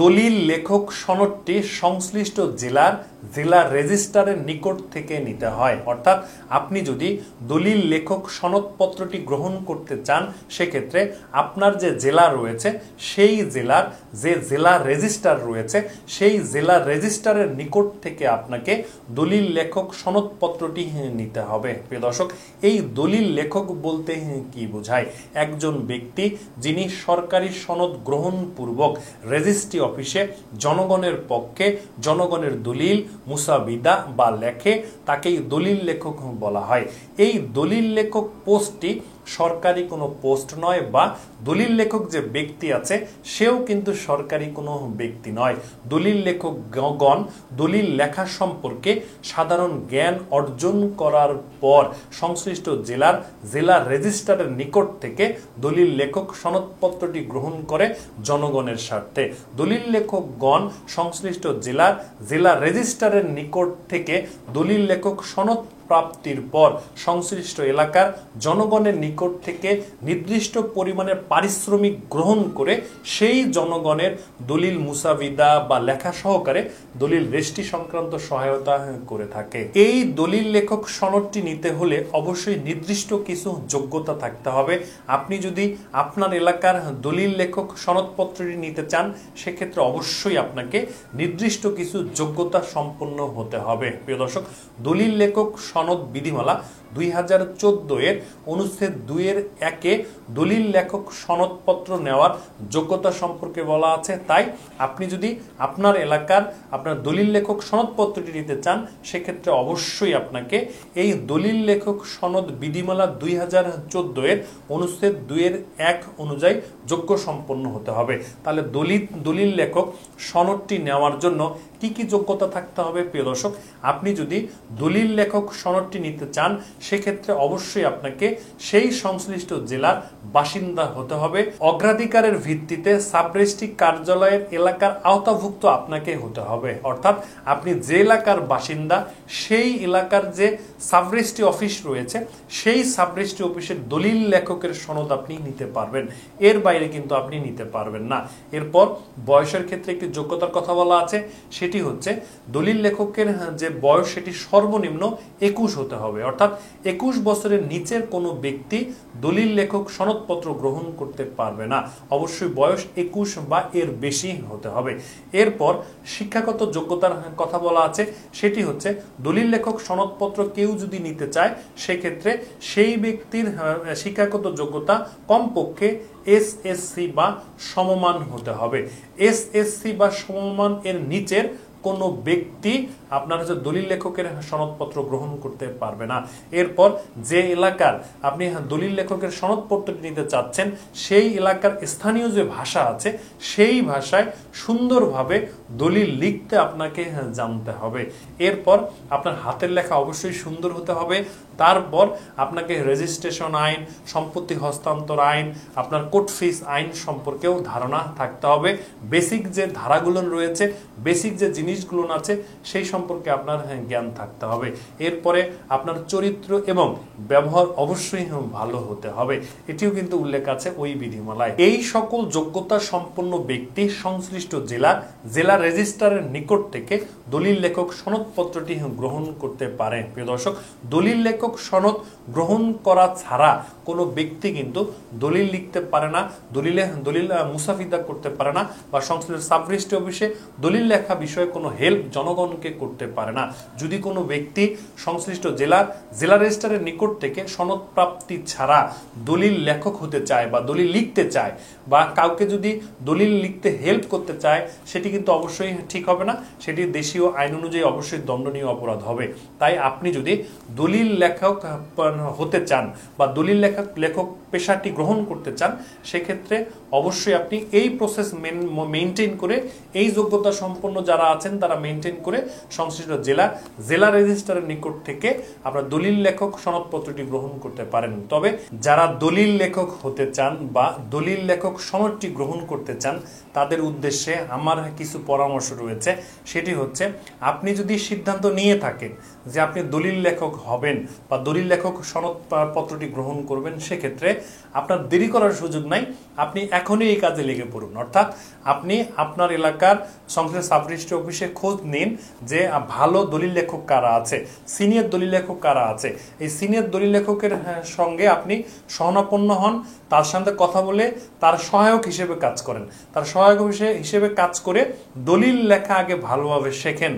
দলিল লেখক সনদটি সংশ্লিষ্ট জেলা রেজিস্ট্রারের নিকট থেকে নিতে হয়। অর্থাৎ আপনি যদি দলিল লেখক সনদপত্রটি গ্রহণ করতে চান, সেক্ষেত্রে আপনার যে জেলা রয়েছে সেই জেলার যে জেলা রেজিস্ট্রার রয়েছে সেই জেলা রেজিস্ট্রারের নিকট থেকে আপনাকে দলিল লেখক সনদপত্রটি নিতে হবে। প্রিয় দর্শক, এই দলিল লেখক বলতে কি বোঝায়? একজন ব্যক্তি যিনি সরকারি সনদ গ্রহণপূর্বক রেজিস্ট্রি অফিসে জনগণের পক্ষে জনগণের দলিল মুসাবিদা বা লেখে, তাকেই দলিল লেখক বলা হয়। এই দলিল লেখক পোস্টটি সরকারি কোনো পোস্ট নয়, বা দলিল লেখক যে ব্যক্তি আছে সেও কিন্তু সরকারি কোনো ব্যক্তি নয়। দলিল লেখকগণ দলিল লেখা সম্পর্কে সাধারণ জ্ঞান অর্জন করার পর সংশ্লিষ্ট জেলা রেজিস্ট্রারের নিকট থেকে দলিল লেখক সনদপত্রটি গ্রহণ করে জনগণের স্বার্থে। দলিল লেখকগণ সংশ্লিষ্ট জেলা রেজিস্ট্রারের নিকট থেকে দলিল লেখক সনদ প্রাপ্তির পর সংশ্লিষ্ট এলাকার জনগণের নিকট থেকে নির্দিষ্ট পরিমাণের পারিশ্রমিক গ্রহণ করে সেই জনগণের দলিল মুসাবিদা বা লেখা সহকারে দলিল রেজিস্ট্রি সংক্রান্ত সহায়তা করে থাকে। এই দলিল লেখক সনদটি নিতে হলে অবশ্যই নির্দিষ্ট কিছু যোগ্যতা থাকতে হবে। আপনি যদি আপনার এলাকার দলিল লেখক সনদপত্রটি নিতে চান, সেক্ষেত্রে অবশ্যই আপনাকে নির্দিষ্ট কিছু যোগ্যতা সম্পন্ন হতে হবে। প্রিয় দর্শক, দলিল লেখক সনদ বিধিমালা 2014 এর অনুচ্ছেদ 2-1 দলিল লেখক সনদপত্র নেওয়ার যোগ্যতা সম্পর্কে বলা আছে। তাই আপনি যদি আপনার এলাকার আপনার দলিল লেখক সনদপত্রটি নিতে চান, সেক্ষেত্রে অবশ্যই আপনাকে এই দলিল লেখক সনদ বিধিমালা 2014 এর অনুচ্ছেদ 2-1 অনুযায়ী যোগ্য সম্পন্ন হতে হবে। তাহলে দলিল লেখক সনদটি নেওয়ার জন্য কি কি যোগ্যতা থাকতে হবে? প্রিয় দর্শক, আপনি যদি দলিল লেখক সনদটি নিতে চান, সেক্ষেত্রে অবশ্যই আপনাকে সেই সংশ্লিষ্ট জেলার বাসিন্দা হতে হবে। অগ্রাধিকারের ভিত্তিতে সাব রেজিস্ট্রি কার্যালয়ের এলাকার আওতাভুক্ত আপনাকে হতে হবে। অর্থাৎ আপনি যে এলাকার বাসিন্দা সেই এলাকার যে সাব রেজিস্ট্রি অফিস রয়েছে সেই সাব রেজিস্ট্রি অফিসের দলিল লেখকের সনদ আপনি নিতে পারবেন, এর বাইরে কিন্তু আপনি নিতে পারবেন না। এরপর বয়সের ক্ষেত্রে একটি যোগ্যতার কথা বলা আছে, সেটি হচ্ছে দলিল লেখকের যে বয়স সেটি সর্বনিম্ন 21 হতে হবে। অর্থাৎ 21 বছরের নিচের কোনো ব্যক্তি দলিল লেখক সনদপত্র গ্রহণ করতে পারবে না। অবশ্যই বয়স 21 বা এর বেশি হতে হবে। এরপর শিক্ষাগত যোগ্যতার কথা বলা আছে, সেটি হচ্ছে দলিল লেখক সনদপত্র কেউ যদি নিতে চায়, সেক্ষেত্রে সেই ব্যক্তির শিক্ষাগত যোগ্যতা কমপক্ষে এসএসসি বা সমমান হতে হবে। এসএসসি বা সমমান এর নিচের কোনো ব্যক্তি আপনার হচ্ছে দলিল লেখকের সনদপত্র গ্রহণ করতে পারবে না। এরপর যে এলাকার আপনি দলিল লেখকের সনদপত্রটি নিতে চাচ্ছেন, সেই এলাকার স্থানীয় যে ভাষা আছে সেই ভাষায় সুন্দরভাবে দলিল লিখতে আপনাকে জানতে হবে। এরপর আপনার হাতের লেখা অবশ্যই সুন্দর হতে হবে। তারপর আপনাকে রেজিস্ট্রেশন আইন, সম্পত্তি হস্তান্তর আইন, আপনার কোর্ট ফিস আইন সম্পর্কেও ধারণা থাকতে হবে। বেসিক যে ধারাগুলো রয়েছে, বেসিক যে জিনিসগুলো আছে সেই সম্পর্কে আপনার জ্ঞান থাকতে হবে। এরপরে আপনার চরিত্র এবং ব্যবহার অবশ্যই ভালো হতে হবে, এটিও কিন্তু উল্লেখ আছে ওই বিধিমালায়। এই সকল যোগ্যতা সম্পন্ন ব্যক্তি সংশ্লিষ্ট জেলা রেজিস্ট্রারের নিকট থেকে দলিল লেখক সনদপত্রটি গ্রহণ করতে পারে। প্রিয় দর্শক, দলিল লেখক সনদ গ্রহণ করা ছাড়া কোনো ব্যক্তি কিন্তু দলিল লিখতে পারে না, দলিল মুসাফিদা করতে পারে না, বা সংশ্লিষ্ট সাব রেজিস্ট্রি অফিসে দলিল লেখা বিষয়ে কোনো হেল্প জনগণকে করতে পারে না। যদি কোনো ব্যক্তি সংশ্লিষ্ট জেলা রেজিস্ট্রারের নিকট থেকে সনদ প্রাপ্তি ছাড়া দলিল লেখক হতে চায় বা দলিল লিখতে চায়, বা কাউকে যদি দলিল লিখতে হেল্প করতে চায়, সেটি কিন্তু অবশ্যই ঠিক হবে না, সেটি দেশীয় আইন অনুযায়ী অবশ্যই দণ্ডনীয় অপরাধ হবে। তাই আপনি যদি দলিল লেখক হতে চান বা দলিল লেখক পেশাটি গ্রহণ করতে চান, সেক্ষেত্রে অবশ্যই আপনি এই প্রসেস মেনটেন করে, এই যোগ্যতা সম্পন্ন যারা আছেন তারা মেনটেন করে সংশ্লিষ্ট জেলা রেজিস্ট্রারের নিকট থেকে আপনার দলিল লেখক সনদপত্রটি গ্রহণ করতে পারেন। তবে যারা দলিল লেখক হতে চান বা দলিল লেখক সনদটি গ্রহণ করতে চান, তাদের উদ্দেশ্যে আমার কিছু পরামর্শ রয়েছে। সেটি হচ্ছে, আপনি যদি সিদ্ধান্ত নিয়ে থাকেন যে আপনি দলিল লেখক হবেন বা দলিল লেখক সনদপত্রটি গ্রহণ করবেন, সেক্ষেত্রে আপনার দেরি করার সুযোগ নাই। আপনি এখনই এই কাজে লেগে পড়ুন। অর্থাৎ আপনি আপনার এলাকার সংশ্লিষ্ট সাব রেজিস্ট্রি অফিসে খোঁজ নিন যে ভালো দলিল লেখক কারা আছে, সিনিয়র দলিল লেখক কারা আছে। এই সিনিয়র দলিল লেখকের সঙ্গে আপনি শরণাপন্ন হন, তার সাথে কথা বলে তার সহায়ক হিসেবে কাজ করেন। তার সহায়ক হিসেবে কাজ করে দলিল লেখা আগে ভালোভাবে শেখেন।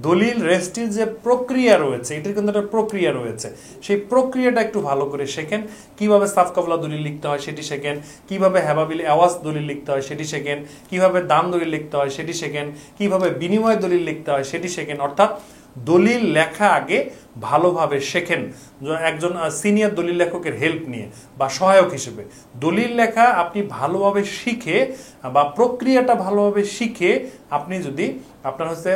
দলিল রেজিস্ট্রির যে প্রক্রিয়া রয়েছে, এটির কিন্তু একটা প্রক্রিয়া রয়েছে, সেই প্রক্রিয়াটা একটু ভালো করে শেখেন। কিভাবে সাফকাবলা দলিল লিখতে হয় সেটি শেখেন, কিভাবে হেবাবিল আওয়াজ দলিল লিখতে হয় সেটি শেখেন, কিভাবে দাম দলিল লিখতে হয় সেটি শেখেন, কিভাবে বিনিময় দলিল লিখতে হয় সেটি শেখেন। অর্থাৎ দলিল লেখা আগে ভালোভাবে শেখেন একজন সিনিয়র দলিল লেখকের হেল্প নিয়ে বা সহায়ক হিসেবে। দলিল লেখা আপনি ভালোভাবে শিখে বা প্রক্রিয়াটা ভালোভাবে শিখে আপনি যদি আপনার হচ্ছে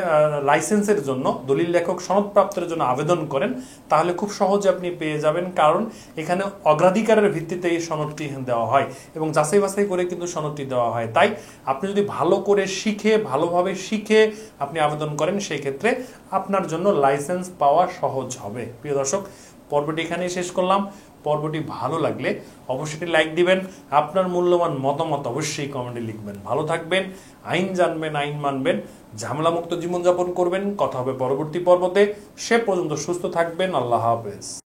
লাইসেন্সের জন্য, দলিল লেখক সনদপ্রাপ্তের জন্য আবেদন করেন, তাহলে খুব সহজে আপনি পেয়ে যাবেন। কারণ এখানে অগ্রাধিকারের ভিত্তিতে এই সনদটি দেওয়া হয় এবং যাচাই বাছাই করে কিন্তু সনদটি দেওয়া হয়। তাই আপনি যদি ভালো করে ভালোভাবে শিখে আপনি আবেদন করেন, সেই ক্ষেত্রে আপনার জন্য লাইসেন্স পাওয়া সহজ হবে। প্রিয় দর্শক, পর্বটি এখানেই শেষ করলাম। পর্বটি ভালো লাগলে অবশ্যই লাইক দিবেন। আপনার মূল্যবান মতামত অবশ্যই কমেন্টে লিখবেন। ভালো থাকবেন, আইন জানবেন, আইন মানবেন, ঝামেলামুক্ত জীবনযাপন করবেন। কথা হবে পরবর্তী পর্বতে। সে পর্যন্ত সুস্থ থাকবেন। আল্লাহ হাফেজ।